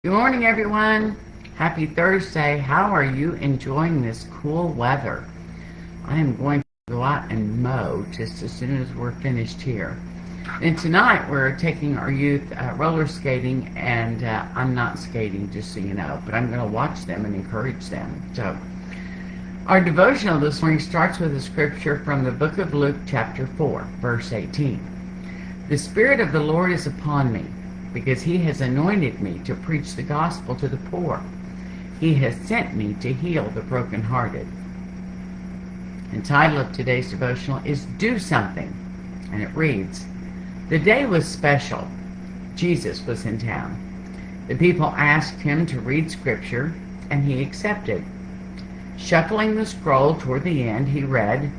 Good morning, everyone. Happy Thursday. How are you enjoying this cool weather? I am going to go out and mow just as soon as we're finished here. And tonight we're taking our youth roller skating, and I'm not skating, just so you know, but I'm going to watch them and encourage them. So, our devotional this morning starts with a scripture from the book of Luke, chapter 4, verse 18. The Spirit of the Lord is upon me, because he has anointed me to preach the gospel to the poor. He has sent me to heal the brokenhearted. The title of today's devotional is Do Something, and it reads, The day was special. Jesus was in town. The people asked him to read scripture, and he accepted. Shuffling the scroll toward the end, he read,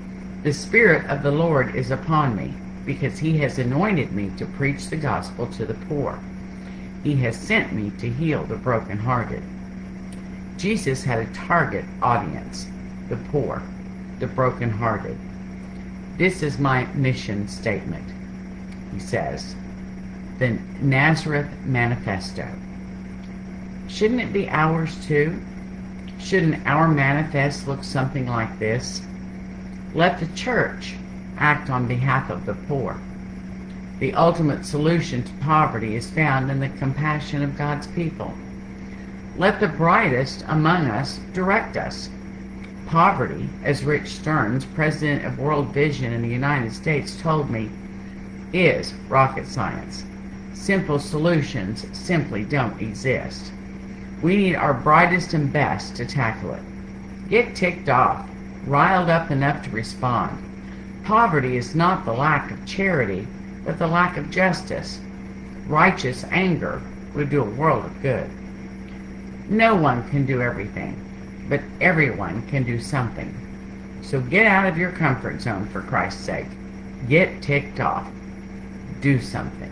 The Spirit of the Lord is upon me, because he has anointed me to preach the gospel to the poor. He has sent me to heal the brokenhearted. Jesus had a target audience, the poor, the brokenhearted. This is my mission statement, he says. The Nazareth Manifesto. Shouldn't it be ours too? Shouldn't our manifest look something like this? Let the church act on behalf of the poor. The ultimate solution to poverty is found in the compassion of God's people. Let the brightest among us direct us. Poverty, as Rich Stearns, president of World Vision in the United States, told me, is rocket science. Simple solutions simply don't exist. We need our brightest and best to tackle it. Get ticked off, riled up enough to respond. Poverty is not the lack of charity, but the lack of justice. Righteous anger would do a world of good. No one can do everything, but everyone can do something. So get out of your comfort zone, for Christ's sake. Get ticked off. Do something.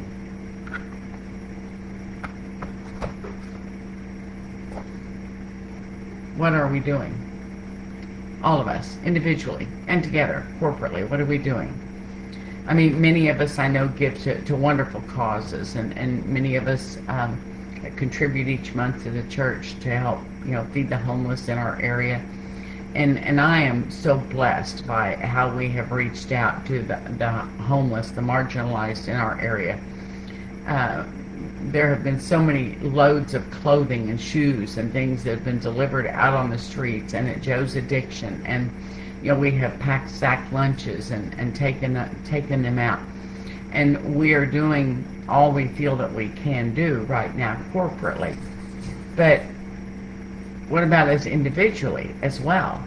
What are we doing? All of us, individually and together, corporately, what are we doing? I mean, many of us, I know, give to wonderful causes, and many of us contribute each month to the church to help, feed the homeless in our area. And I am so blessed by how we have reached out to the homeless, the marginalized in our area. There have been so many loads of clothing and shoes and things that have been delivered out on the streets and at Joe's Addiction, and we have packed sack lunches and taken them out, and we are doing all we feel that we can do right now corporately. But what about us individually as well?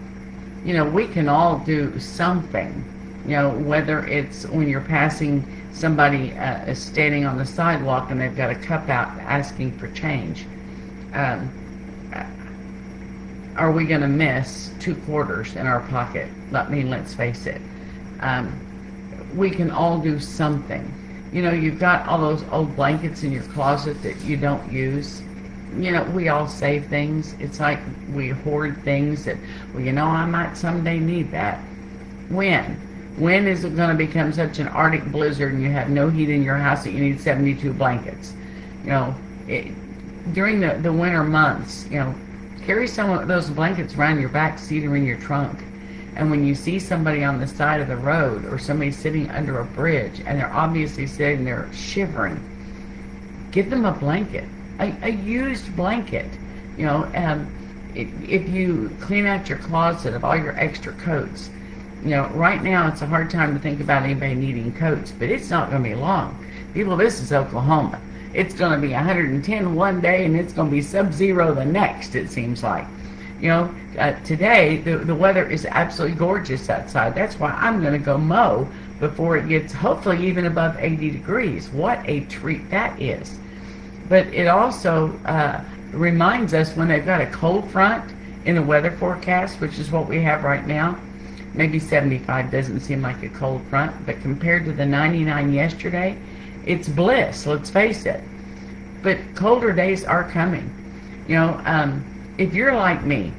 We can all do something. Whether it's when you're passing somebody standing on the sidewalk and they've got a cup out asking for change. Are we going to miss 2 quarters in our pocket? Let's face it. We can all do something. You've got all those old blankets in your closet that you don't use. We all save things. It's like we hoard things that, I might someday need that. When is it going to become such an Arctic blizzard and you have no heat in your house that you need 72 blankets? During the winter months, carry some of those blankets around your back seat or in your trunk. And when you see somebody on the side of the road or somebody sitting under a bridge and they're obviously sitting there shivering, give them a blanket, a used blanket. If you clean out your closet of all your extra coats, right now it's a hard time to think about anybody needing coats, but it's not going to be long. People, this is Oklahoma. It's going to be 110 one day and it's going to be sub-zero the next, it seems like. Today the weather is absolutely gorgeous outside. That's why I'm going to go mow before it gets hopefully even above 80 degrees. What a treat that is. But it also reminds us when they've got a cold front in the weather forecast, which is what we have right now. Maybe 75 doesn't seem like a cold front, but compared to the 99 yesterday, it's bliss, let's face it. But colder days are coming. If you're like me,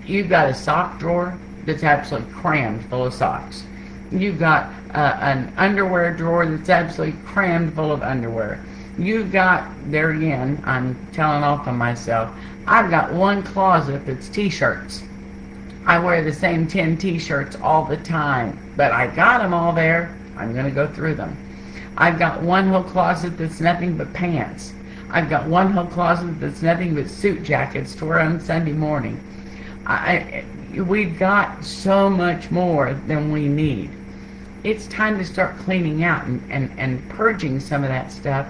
you've got a sock drawer that's absolutely crammed full of socks. You've got an underwear drawer that's absolutely crammed full of underwear. You've got, there again, I'm telling off on myself, I've got one closet that's t-shirts. I wear the same 10 t-shirts all the time, but I got them all there. I'm going to go through them. I've got one whole closet that's nothing but pants. I've got one whole closet that's nothing but suit jackets to wear on Sunday morning. We've got so much more than we need. It's time to start cleaning out and purging some of that stuff,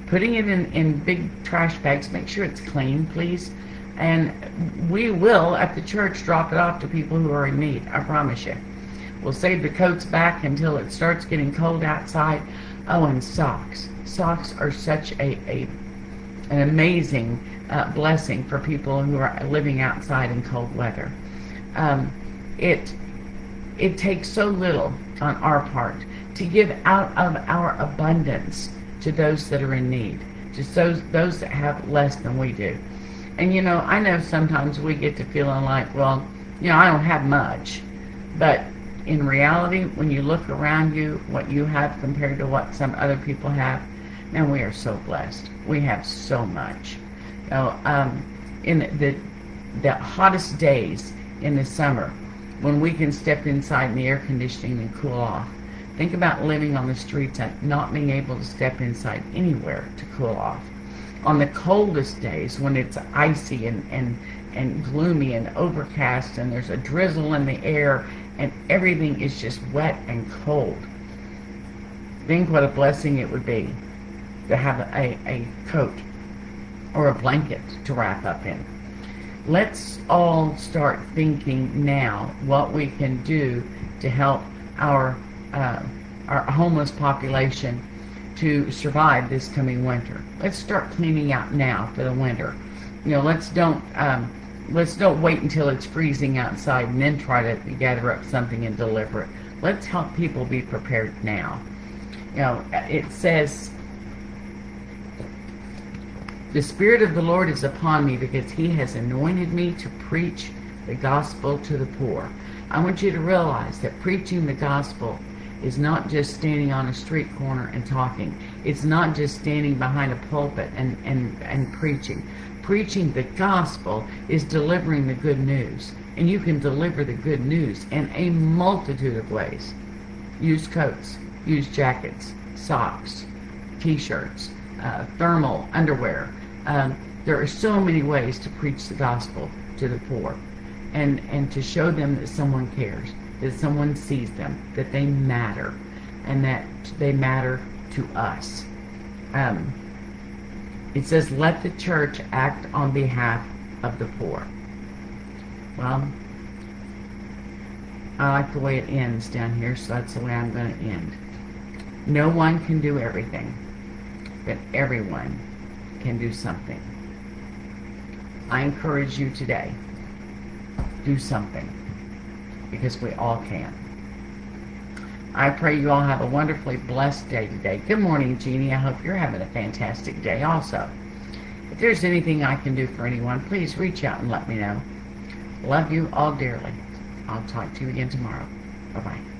putting it in big trash bags. Make sure it's clean, please. And we will, at the church, drop it off to people who are in need. I promise you. We'll save the coats back until it starts getting cold outside. Oh, and socks. Socks are such an amazing blessing for people who are living outside in cold weather. It takes so little on our part to give out of our abundance to those that are in need, to those that have less than we do. And I know sometimes we get to feeling like, well, I don't have much. But in reality, when you look around you, what you have compared to what some other people have, man, we are so blessed. We have so much. In the hottest days in the summer, when we can step inside in the air conditioning and cool off, think about living on the streets and not being able to step inside anywhere to cool off. On the coldest days, when it's icy and gloomy and overcast and there's a drizzle in the air and everything is just wet and cold, think what a blessing it would be to have a coat or a blanket to wrap up in. Let's all start thinking now what we can do to help our homeless population to survive this coming winter. Let's start cleaning out now for the winter. Let's don't wait until it's freezing outside and then try to gather up something and deliver it. Let's help people be prepared now. It says, "The Spirit of the Lord is upon me because He has anointed me to preach the gospel to the poor." I want you to realize that preaching the gospel is not just standing on a street corner and talking. It's not just standing behind a pulpit and preaching. Preaching the gospel is delivering the good news. And you can deliver the good news in a multitude of ways. Use coats, use jackets, socks, t-shirts, thermal underwear. There are so many ways to preach the gospel to the poor and to show them that someone cares, that someone sees them, that they matter, and that they matter to us. It says, "Let the church act on behalf of the poor." Well, I like the way it ends down here, so that's the way I'm going to end. No one can do everything, but everyone can do something. I encourage you today, do something, because we all can. I pray you all have a wonderfully blessed day today. Good morning, Jeannie. I hope you're having a fantastic day also. If there's anything I can do for anyone, please reach out and let me know. Love you all dearly. I'll talk to you again tomorrow. Bye-bye.